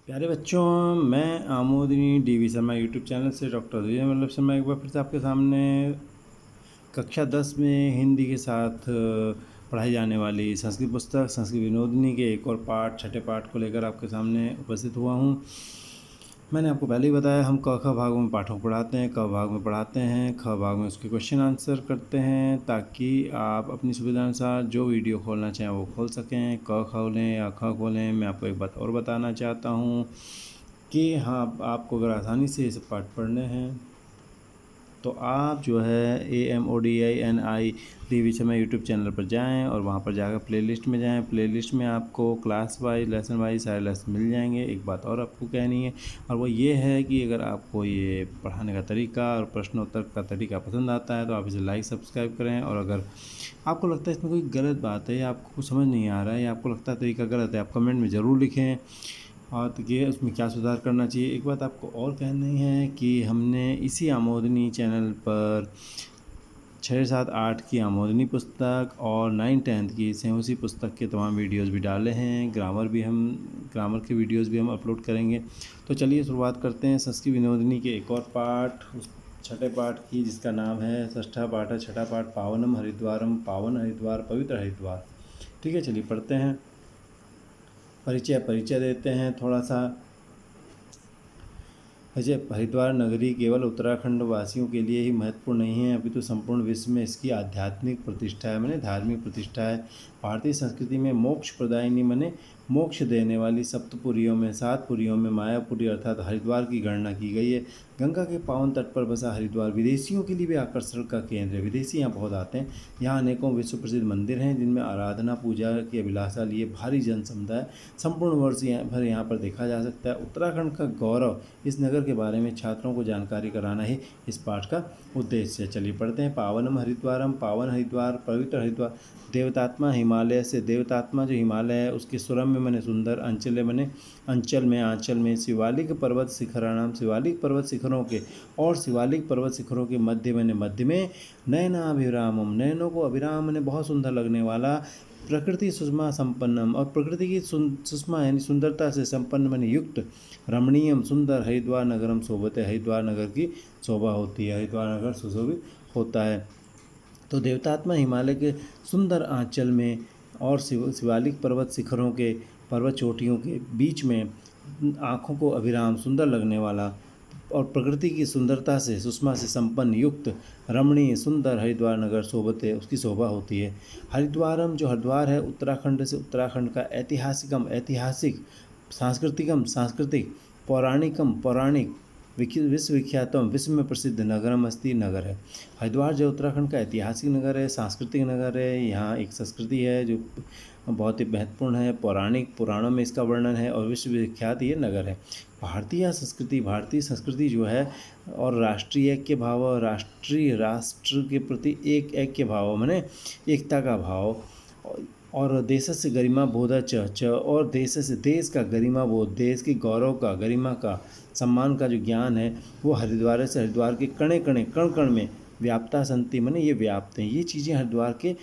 प्यारे बच्चों, मैं आमोदिनी डीवी शर्मा यूट्यूब चैनल से डॉक्टर विजय वल्लभ शर्मा एक बार फिर से आपके सामने कक्षा 10 में हिंदी के साथ पढ़ाई जाने वाली संस्कृत पुस्तक संस्कृत विनोदिनी के एक और पाठ छठे पाठ को लेकर आपके सामने उपस्थित हुआ हूँ। मैंने आपको पहले ही बताया, हम क ख भागों में पाठों को पढ़ाते हैं, क भाग में पढ़ाते हैं, ख भाग में उसके क्वेश्चन आंसर करते हैं ताकि आप अपनी सुविधा अनुसार जो वीडियो खोलना चाहें वो खोल सकें। क खोलें या ख खोलें। मैं आपको एक बात और बताना चाहता हूँ कि हाँ, आपको अगर आसानी से ये सब पाठ पढ़ने हैं तो आप जो है AMODINI DV Sharma YouTube channel पर जाएं और वहां पर जाकर प्लेलिस्ट में जाएं। प्लेलिस्ट में आपको क्लास वाइज लेसन वाइज सारे लेसन मिल जाएंगे। एक बात और आपको कहनी है, और वो ये है कि अगर आपको ये पढ़ाने का तरीका और प्रश्नोत्तर का तरीका पसंद आता है तो आप इसे लाइक सब्सक्राइब करें। और अगर आपको लगता है इसमें कोई गलत बात है या आपको कुछ समझ नहीं आ रहा है या आपको लगता है तरीका गलत है, आप कमेंट में ज़रूर लिखें और तो ये उसमें क्या सुधार करना चाहिए। एक बात आपको और कहनी है कि हमने इसी आमोदिनी चैनल पर 6, 7, 8 की आमोदिनी पुस्तक और 9, 10 की सेवसी पुस्तक के तमाम वीडियोस भी डाले हैं। ग्रामर के वीडियोस भी हम अपलोड करेंगे। तो चलिए शुरुआत करते हैं संस्कृत विनोदिनी के एक और पाठ, उस छठे पाठ की, जिसका नाम है षष्ठा पाठ है। छठा पाठ पावनम हरिद्वारम, पावन हरिद्वार, पवित्र हरिद्वार। ठीक है, चलिए पढ़ते हैं। परिचय देते हैं थोड़ा सा। हरिद्वार नगरी केवल उत्तराखंड वासियों के लिए ही महत्वपूर्ण नहीं है, अपितु संपूर्ण विश्व में इसकी आध्यात्मिक प्रतिष्ठा है, माने धार्मिक प्रतिष्ठा है। भारतीय संस्कृति में मोक्ष प्रदायिनी माने मोक्ष देने वाली सप्तपुरियों में 7 पुरियों में मायापुरी अर्थात हरिद्वार की गणना की गई है। गंगा के पावन तट पर बसा हरिद्वार विदेशियों के लिए भी आकर्षण का केंद्र है। विदेशी यहाँ बहुत आते हैं। यहाँ अनेकों विश्व प्रसिद्ध मंदिर हैं जिनमें आराधना पूजा की अभिलाषा लिए भारी जन समुदाय संपूर्ण वर्ष भर यहाँ पर देखा जा सकता है। उत्तराखंड का गौरव इस नगर के बारे में छात्रों को जानकारी कराना ही इस पाठ का उद्देश्य है। चलिए पढ़ते हैं। पावनम हरिद्वारम, पावन हरिद्वार, पवित्र हरिद्वार। देवतात्मा हिमालय से, देवतात्मा जो हिमालय है उसके सुरम में मने सुंदर, अंचल मने आंचल में शिवालिक पर्वत शिखराणाम, शिवालिक पर्वत शिखरों के और शिवालिक पर्वत शिखरों के मध्य में नयनाभिरामम, नयनों को अभिराम ने बहुत सुंदर लगने वाला, प्रकृति सुषमा संपन्नम और प्रकृति की सुषमा यानी सुंदरता से संपन्न माने युक्त, रमणीयम सुंदर, हरिद्वार नगरम शोभते, हरिद्वार नगर की शोभा होती है, हरिद्वार नगर सुशोभित होता है। तो देवतात्मा हिमालय के सुंदर आंचल में और शिवालिक पर्वत शिखरों के पर्वत चोटियों के बीच में आँखों को अभिराम सुंदर लगने वाला और प्रकृति की सुंदरता से सुषमा से संपन्न युक्त, रमणीय सुंदर हरिद्वार नगर शोभते, उसकी शोभा होती है। हरिद्वारम जो हरिद्वार है उत्तराखंड से, उत्तराखंड का ऐतिहासिक, सांस्कृतिक, पौराणिक, विश्वविख्यातम, विश्व में प्रसिद्ध नगरम अस्ति, नगर है। हरिद्वार जो उत्तराखंड का ऐतिहासिक नगर है, सांस्कृतिक नगर है। यहाँ एक संस्कृति है जो बहुत ही महत्वपूर्ण है, पौराणिक, पुराणों में इसका वर्णन है और विश्वविख्यात ये नगर है। भारतीय संस्कृति जो है और राष्ट्रीय ऐक्य भाव, राष्ट्र के प्रति एक ऐक्य भाव माने एकता का भाव, और देश से गरिमा बोध च और देश से, देश का गरिमा बोध, देश की गौरव का, गरिमा का, सम्मान का जो ज्ञान है वो हरिद्वार से, हरिद्वार के कण कण में व्याप्ता संति माने ये व्याप्त हैं। ये चीज़ें हरिद्वार के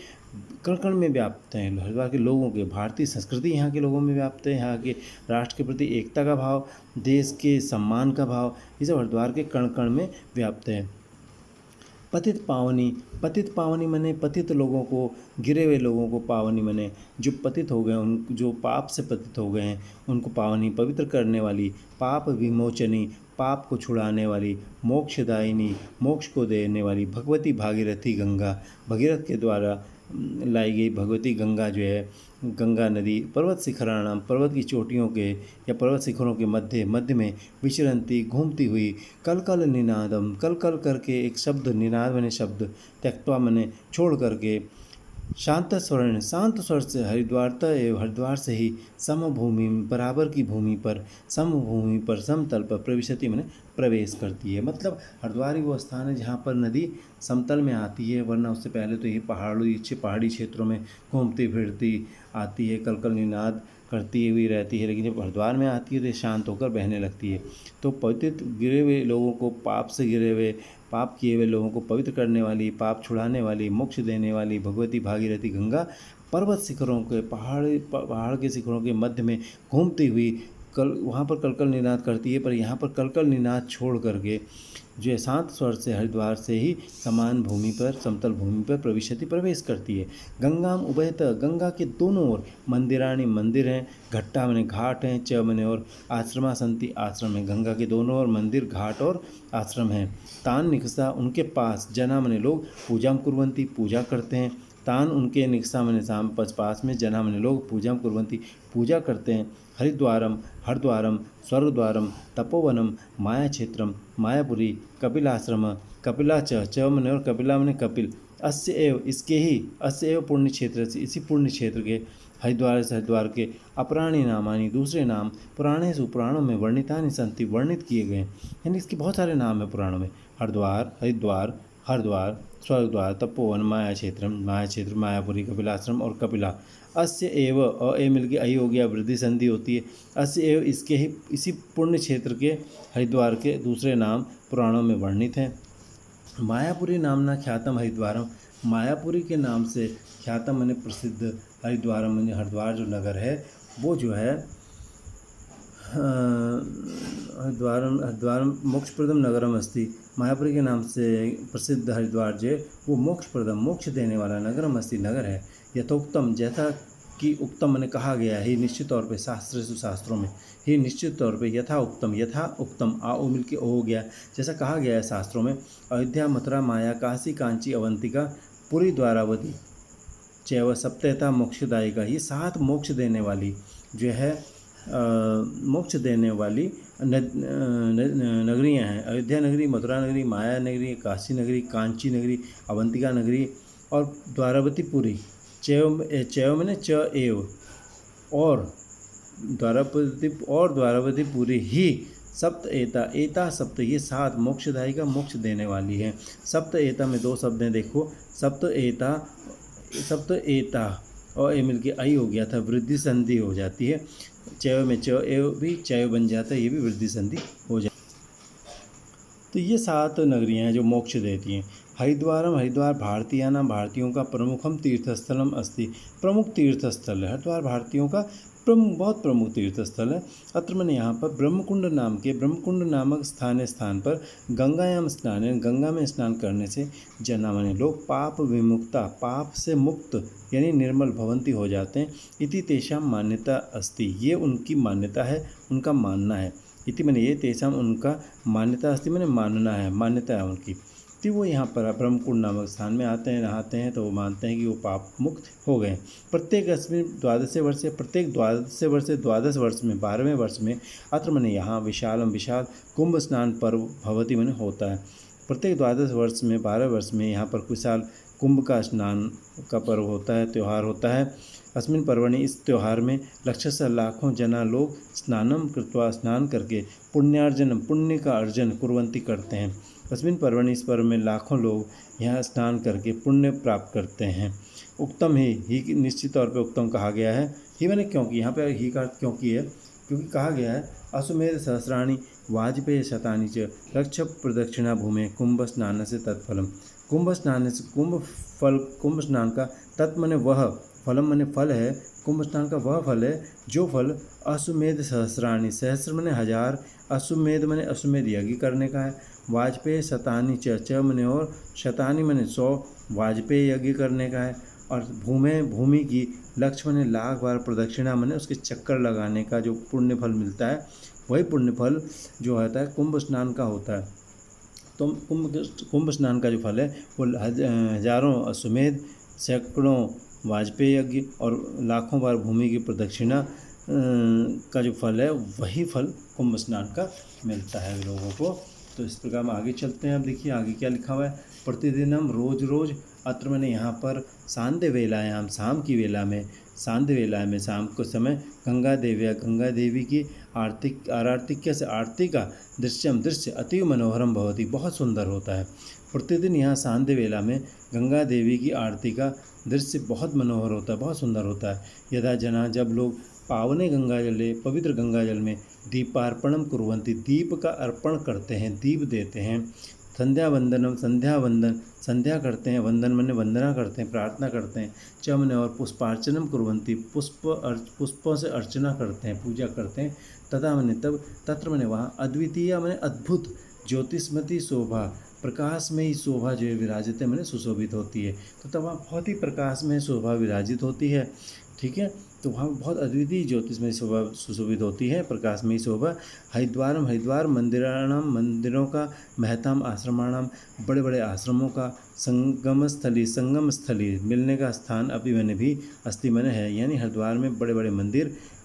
कण कण में व्याप्त हैं। हरिद्वार के लोगों के, भारतीय संस्कृति यहाँ के लोगों में व्याप्त है। यहाँ के राष्ट्र के प्रति एकता का भाव, देश के सम्मान का भाव, ये सब हरिद्वार के कण कण में व्याप्त है। पतित पावनी मने पतित लोगों को, गिरे हुए लोगों को पावनी मने जो पतित हो गए, उन जो पाप से पतित हो गए हैं उनको पावनी, पवित्र करने वाली, पाप विमोचनी, पाप को छुड़ाने वाली, मोक्षदायिनी, मोक्ष को देने वाली, भगवती भागीरथी गंगा, भगीरथ के द्वारा लाई गई भगवती गंगा जो है, गंगा नदी, पर्वत शिखराणाम, पर्वत की चोटियों के या पर्वत शिखरों के मध्य में विचरंती, घूमती हुई, कल निनादम, कल करके एक शब्द, निनाद मने शब्द, त्यक्त्वा मने छोड़ करके, शांत स्वर से हरिद्वार से ही समभूमि, बराबर की भूमि पर, समतल पर प्रविशति मैंने प्रवेश करती है। मतलब हरिद्वार वो स्थान है जहाँ पर नदी समतल में आती है, वरना उससे पहले तो ये पहाड़ी क्षेत्रों में घूमती फिरती आती है, कल निनाद करती हुई रहती है, लेकिन जब हरिद्वार में आती है तो शांत होकर बहने लगती है। तो पतित गिरे हुए लोगों को, पाप किए हुए लोगों को पवित्र करने वाली, पाप छुड़ाने वाली, मोक्ष देने वाली भगवती भागीरथी गंगा पर्वत शिखरों के, पहाड़ के शिखरों के मध्य में घूमती हुई वहाँ पर कलकल निनाद करती है, पर यहाँ पर कलकल निनाद छोड़ करके जो है शांत स्वर से हरिद्वार से ही समान भूमि पर, समतल भूमि पर प्रविशति प्रवेश करती है। गंगाम उभयत, गंगा के दोनों ओर मंदिराणी मंदिर हैं, घट्टा मने घाट हैं, च मने और आश्रमा संति आश्रम है। गंगा के दोनों ओर मंदिर, घाट और आश्रम हैं। तान निकसा, उनके पास, जना मने लोग, पूजा कुर्वंती, पूजा करते हैं। तान उनके, निकसा मने साम पास में, जना मने लोग, पूजा कुर्वंती, पूजा करते हैं। हरिद्वारम, हरद्वारम, स्वर्गद्वारम, तपोवनम, माया क्षेत्रम, मायापुरी, कपिलाश्रम, कपिला च मने और कपिला मने कपिल, अस्य एव, इसके ही, अस्य एव पुण्य क्षेत्र से, इसी पुण्य क्षेत्र के, हरिद्वार से, हरिद्वार के, अपराणी नामानी, दूसरे नाम, पुराणेषु, पुराणों में, वर्णितानि संति, वर्णित किए गए, यानी इसके बहुत सारे नाम हैं पुराणों में। हरिद्वार, हरिद्वार, हरद्वार, स्वर्गद्वार, तपोवन, माया क्षेत्रम, माया क्षेत्र, मायापुरी, कपिलाश्रम और कपिला। अस्य एव, अ ए मिल के आई हो गया, वृद्धि संधि होती है। अस्य एव, इसके ही, इसी पुण्य क्षेत्र के, हरिद्वार के दूसरे नाम पुराणों में वर्णित हैं। मायापुरी नामना ख्यातम हरिद्वारम, मायापुरी के नाम से ख्यातम माने प्रसिद्ध, हरिद्वारम माने हरिद्वार जो नगर है वो जो है हरिद्वारम, हरिद्वारम मोक्षप्रदम नगरम अस्ति, मायापुरी के नाम से प्रसिद्ध हरिद्वार जो वो मोक्षप्रदम, मोक्ष देने वाला नगरम अस्ति, नगर है। यथोक्तम, जैसा कि उत्तम मैंने कहा गया है, निश्चित तौर पे शास्त्रों में, ही निश्चित तौर पे, यथा उत्तम आ ओ मिल के ओ हो गया, जैसा कहा गया है शास्त्रों में। अयोध्या, मथुरा, माया, काशी, कांची, अवंतिका, पुरी, द्वारावती, चैव सप्तता मोक्षदायिका, ये 7 मोक्ष देने वाली जो है मोक्ष देने वाली नगरियाँ हैं। अयोध्या नगरी, मथुरा नगरी, माया नगरी, काशी नगरी, कांची नगरी, अवंतिका नगरी और द्वारावती पुरी। चैव मैंने च एव, और द्वारावती पुरी ही, सप्त एता सप्त, ये 7 मोक्षदायी का, मोक्ष देने वाली है। सप्त एता में 2 शब्द हैं, देखो, सप्त एता और ए मिल के आई हो गया था, वृद्धि संधि हो जाती है। चैव में च एव भी चैव बन जाता है, ये भी वृद्धि संधि हो जाती है। तो ये 7 नगरियाँ हैं जो मोक्ष देती हैं। हरिद्वारम, हरिद्वार भारतीयानां, भारतीयों का प्रमुखम तीर्थस्थलम अस्ति, प्रमुख तीर्थस्थल है हरिद्वार, भारतीयों का बहुत प्रमुख तीर्थस्थल है। अत्र मैंने यहाँ पर ब्रह्मकुंड नामक स्थान पर गंगायाम स्नान, गंगा में स्नान करने से जना माने लोग, पाप विमुक्ता, पाप से मुक्त यानी निर्मल, भवंती हो जाते हैं। इति तेषाम मान्यता अस्ति, ये उनकी मान्यता है, उनका मानना है। इति मैंने ये, तेषाम उनका, मान्यता अस्ति मैंने मानना है, मान्यता है उनकी। तो वो यहाँ पर ब्रह्मकुंड नामक स्थान में आते हैं, नहाते हैं, तो वो मानते हैं कि वो पाप मुक्त हो गए। प्रत्येक 12वें वर्ष में 12वें वर्ष में अत्र मने यहाँ विशालम, विशाल कुंभ स्नान पर्व भवति मने होता है। प्रत्येक 12 वर्ष में 12 वर्ष में यहाँ पर विशाल कुंभ का स्नान का पर्व होता है, त्यौहार होता है। अस्मिन् पर्वणि, इस त्यौहार में, लक्षस्य, लाखों जना लोग स्नानम कृत्वा, स्नान करके, पुण्यार्जनम, पुण्य का अर्जन, कुर्वन्ति, करते हैं। अस्मिन् पर्वणि, इस पर्व में लाखों लोग यहाँ स्नान करके पुण्य प्राप्त करते हैं। उत्तम ही निश्चित तौर पे उत्तम कहा गया है। ही मैंने क्योंकि, यहाँ पे ही का क्योंकि है, क्योंकि कहा गया है अश्वमेध सहस्राणि वाजपेय शतानि च रक्ष प्रदक्षिणा भूमि कुंभ स्नान से तत्फलम। कुंभ स्नान से, कुंभ स्नान का तत् मने वह, फलम मने फल है, कुंभ स्नान का वह फल है जो फल अश्वमेध सहस्राणि, सहस्र मने 1000, अश्वमेध मने अश्वमेध यज्ञ करने का है, वाजपेय शतानि च मने और, शतानि मने 100, वाजपेय यज्ञ करने का है, और भूमि की, लक्ष्य मने लाख बार, प्रदक्षिणा मने उसके चक्कर लगाने का जो पुण्य फल मिलता है, वही पुण्य फल जो होता है कुंभ स्नान का होता है। तो कुंभ स्नान का जो फल है वो हजारों अश्वमेध, सैकड़ों वाजपेय यज्ञ और लाखों बार भूमि की प्रदक्षिणा का जो फल है, वही फल कुंभ स्नान का मिलता है लोगों को। तो इस प्रकार हम आगे चलते हैं। अब देखिए आगे क्या लिखा हुआ है। प्रतिदिन हम रोज अत्र मैंने यहाँ पर सांध्य वेलायाम, शाम की वेला में, सांध्य वेला में, शाम को समय, गंगा देवी की आरती से, आरती का दृश्य अति मनोहरम भवति, बहुत सुंदर होता है। प्रतिदिन यहाँ सांध्य वेला में गंगा देवी की आरती का दृश्य बहुत मनोहर होता है, बहुत सुंदर होता है। यदा जना, जब लोग पावने गंगाजले, पवित्र गंगाजल में दीपार्पणम कुर्वन्ति, दीप का अर्पण करते हैं, दीप देते हैं, संध्या वंदनम, संध्या वंदन, संध्या करते हैं, वंदन माने वंदना करते हैं, प्रार्थना करते हैं। च माने और पुष्पार्चनम कुर्वन्ति, पुष्पों से अर्चना करते हैं, पूजा करते हैं। तथा माने तब, तत्र माने वहाँ, अद्वितीय माने अद्भुत, ज्योतिष्मती शोभा, प्रकाश में ही शोभा जो है विराजित है माने सुशोभित होती है। तो तब वहाँ बहुत ही प्रकाश में शोभा विराजित होती है। ठीक है, तो वहाँ बहुत अद्वितीय ज्योतिषमय शोभा सुशोभित होती है, प्रकाश में ही शोभा। हरिद्वारम, हरिद्वार मंदिराणाम, मंदिरों का, महताम आश्रमाणाम, बड़े बड़े आश्रमों का, संगम स्थली, संगम स्थली मिलने का स्थान, अभी मैंने भी, अस्थि मैंने है, यानी हरिद्वार में बड़े बड़े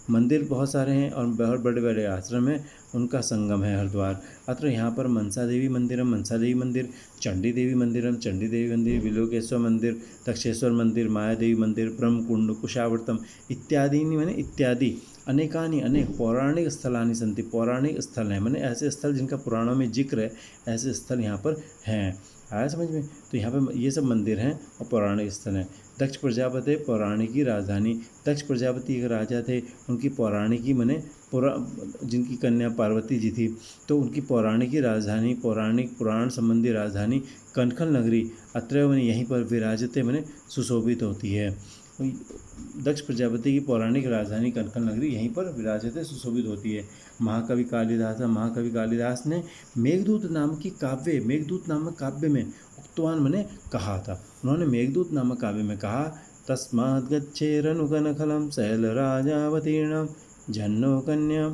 मंदिर बहुत सारे हैं और बहुत बड़े बड़े आश्रम हैं, उनका संगम है हरिद्वार। अत्र यहाँ पर मनसा देवी मंदिरम, मनसा देवी मंदिर, चंडी देवी मंदिरम, चंडी देवी मंदिर, विलोकेश्वर मंदिर, दक्षेश्वर मंदिर, माया देवी मंदिर, ब्रह्मकुंड, कुशावर्तम इत्यादि मैंने इत्यादि अनेकानि, अनेक पौराणिक स्थलानि सन्ति, पौराणिक स्थल हैं मैंने ऐसे स्थल जिनका पुराणों में जिक्र है, ऐसे स्थल यहाँ पर हैं। आया समझ में? तो यहाँ पर ये सब मंदिर हैं और पौराणिक स्थल हैं। दक्ष प्रजापति पौराणिकी राजधानी, दक्ष प्रजापति एक राजा थे, उनकी पौराणिकी मने जिनकी कन्या पार्वती जी थी, तो उनकी पौराणिकी राजधानी, पौराणिक पुराण संबंधी राजधानी कनखल नगरी अत्रय मने यहीं पर विराजते मने सुशोभित होती है। दक्ष प्रजापति की पौराणिक राजधानी कनखल नगरी यहीं पर विराजते सुशोभित होती है। महाकवि कालिदास ने मेघदूत नाम की काव्य, मेघदूत नामक काव्य में उक्तवान मैंने कहा था, उन्होंने मेघदूत नामक काव्य में कहा, तस्माद् गच्छेरनुकनखलं शैलराजावतीर्णं जन्नो कन्या।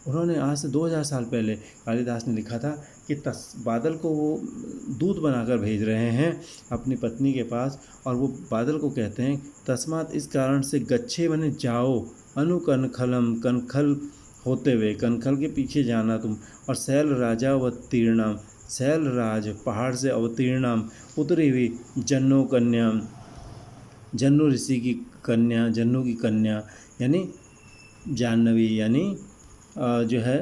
उन्होंने आज से 2000 साल पहले कालिदास ने लिखा था कि बादल को वो दूत बनाकर भेज रहे हैं अपनी पत्नी के पास, और वो बादल को कहते हैं तस्मात, इस कारण से, गच्छे बने जाओ, अनुकनखलम, कनखल होते हुए, कनखल के पीछे जाना तुम, और शैल राजा अवतीर्णाम, शैल राज पहाड़ से अवतीर्णाम उतरी हुई, जन्नो कन्या, जन्नु ऋषि की कन्या, जन्नु की कन्या यानी जाह्नवी, यानी जो है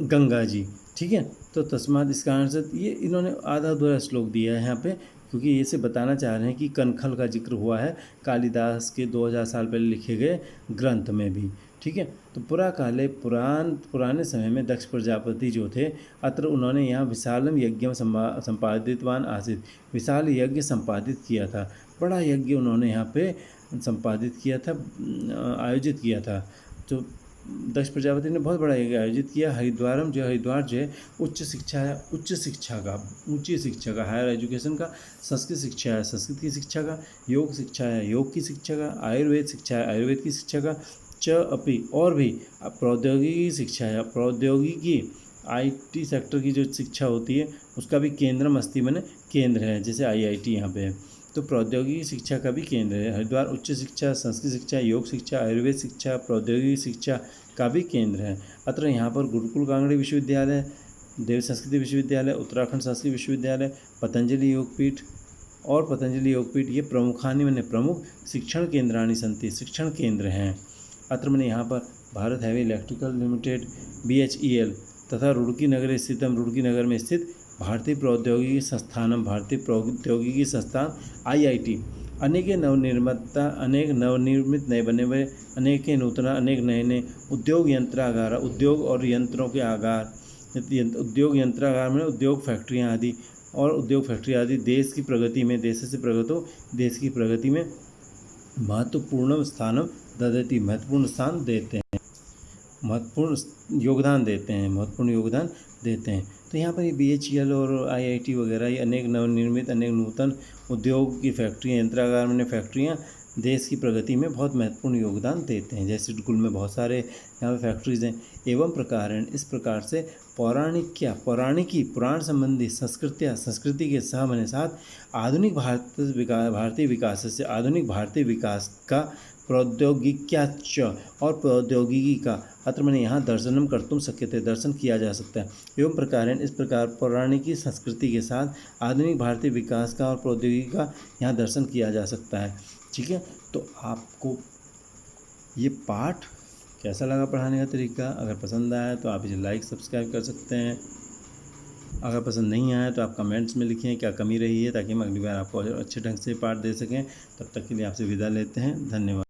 गंगा जी। ठीक है, तो तस्मात इस कारण से, ये इन्होंने आधा अधूरा श्लोक दिया है यहाँ पे, क्योंकि ये से बताना चाह रहे हैं कि कनखल का जिक्र हुआ है कालिदास के 2000 साल पहले लिखे गए ग्रंथ में भी। ठीक है, तो पुराने समय में दक्ष प्रजापति जो थे, अत्र उन्होंने यहाँ विशालम यज्ञ संपादितवान आसित, विशाल यज्ञ संपादित किया था, बड़ा यज्ञ उन्होंने यहाँ पे संपादित किया था, आयोजित किया था। तो दक्ष प्रजापति ने बहुत बड़ा यज्ञ आयोजित किया। हरिद्वार जो है उच्च शिक्षा है, ऊंची शिक्षा का, हायर एजुकेशन का, संस्कृत शिक्षा है, संस्कृत की शिक्षा का, योग शिक्षा है, योग की शिक्षा का, आयुर्वेद शिक्षा है, आयुर्वेद की शिक्षा का, च अपि और भी प्रौद्योगिकी शिक्षा है, प्रौद्योगिकी IT सेक्टर की जो शिक्षा होती है उसका भी केंद्रम अस्ति माने केंद्र है, जैसे IIT यहाँ पे है, तो प्रौद्योगिकी शिक्षा का भी केंद्र है। हरिद्वार उच्च शिक्षा, संस्कृत शिक्षा, योग शिक्षा, आयुर्वेद शिक्षा, प्रौद्योगिकी शिक्षा का भी केंद्र है। अत्र यहाँ पर गुरुकुल कांगड़ी विश्वविद्यालय, देव संस्कृति विश्वविद्यालय, उत्तराखंड संस्कृत विश्वविद्यालय, पतंजलि योगपीठ और पतंजलि योगपीठ, ये प्रमुखानि मैंने प्रमुख शिक्षण केंद्राणि सन्ति, शिक्षण केंद्र हैं। अत्र मैंने यहाँ पर Bharat heavy electrical limited BHEL तथा रुड़की नगर स्थितम, रुड़की नगर में स्थित भारतीय प्रौद्योगिकी संस्थानम, भारतीय प्रौद्योगिकी संस्थान IIT, अनेक नवनिर्मित नए बने हुए, अनेक नूतना, अनेक नए उद्योग यंत्रागार, उद्योग और यंत्रों के आगार, उद्योग यंत्रागार में उद्योग फैक्ट्रियाँ आदि, और उद्योग फैक्ट्री आदि देश की प्रगति में, देश से प्रगतो, देश की प्रगति में महत्वपूर्ण स्थान ददति, महत्वपूर्ण स्थान देते हैं, महत्वपूर्ण योगदान देते हैं। तो यहाँ पर ये BHEL और IIT वगैरह, ये अनेक नवनिर्मित, अनेक नूतन उद्योग की फैक्ट्रियाँ, यंत्रागार में फैक्ट्रियाँ देश की प्रगति में बहुत महत्वपूर्ण योगदान देते हैं। जैसे कुल में बहुत सारे यहाँ पे फैक्ट्रीज हैं। एवं प्रकारेण, इस प्रकार से पौराणिकी, पुराण संबंधी संस्कृति के साथ आधुनिक भारतीय विकास से, आधुनिक भारतीय विकास का प्रौद्योगिक्याच और प्रौद्योगिकी का, अत्र मैंने यहाँ दर्शनम कर्तुम शक्यते, दर्शन किया जा सकता है। एवं प्रकारेण, इस प्रकार पौराणिकी संस्कृति के साथ आधुनिक भारतीय विकास का और प्रौद्योगिकी का यहाँ दर्शन किया जा सकता है। ठीक है, तो आपको ये पाठ कैसा लगा पढ़ाने का तरीका? अगर पसंद आया तो आप इसे लाइक सब्सक्राइब कर सकते हैं, अगर पसंद नहीं आया तो आप कमेंट्स में लिखें क्या कमी रही है, ताकि हम अगली बार आपको अच्छे ढंग से पाठ दे सकें। तब तक के लिए आपसे विदा लेते हैं, धन्यवाद।